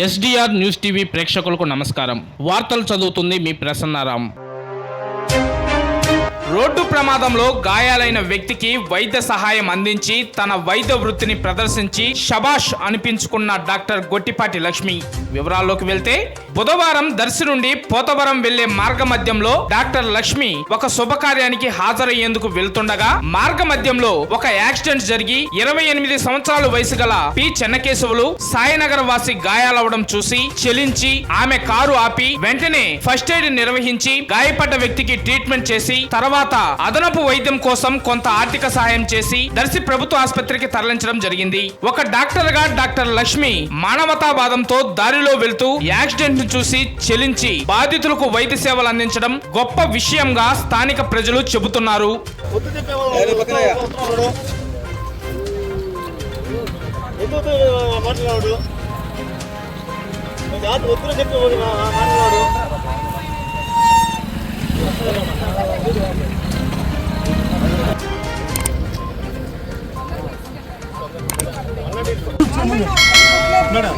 SDR news TV ప్రేక్షకులకు నమస్కారం. వార్తలు చదువుతుంది మీ ప్రసన్నారాం. రోడ్డు ప్రమాదంలో గాయాలైన వ్యక్తికి వైద్య సహాయం అందించి తన వైద్య వృత్తిని ప్రదర్శించి షబాష్ అనిపించుకున్న డాక్టర్ గొట్టిపాటి లక్ష్మి. వివరాల్లోకి వెళ్తే, బుధవారం దర్శి నుండి పోతవరం వెళ్లే మార్గ మధ్యంలో డాక్టర్ లక్ష్మి ఒక శుభకార్యానికి హాజరయ్యేందుకు వెళ్తుండగా మార్గ మధ్యంలో ఒక యాక్సిడెంట్ జరిగి 28 సంవత్సరాల వయసు గల పి చెన్నకేశవులు సాయినగర్ వాసి గాయాలవడం చూసి చెలించి ఆమె కారు ఆపి వెంటనే ఫస్ట్ ఎయిడ్ నిర్వహించి గాయపడ్డ వ్యక్తికి ట్రీట్మెంట్ చేసి తర్వాత అదనపు వైద్యం కోసం కొంత ఆర్థిక సహాయం చేసి దర్శి ప్రభుత్వ ఆసుపత్రికి తరలించడం జరిగింది. ఒక డాక్టర్ గా డాక్టర్ లక్ష్మి మానవతావాదంతో దారిలో వెళ్తూ యాక్సిడెంట్ ను చూసి చెలించి బాధితులకు వైద్య సేవలు అందించడం గొప్ప విషయంగా స్థానిక ప్రజలు చెబుతున్నారు. మేడం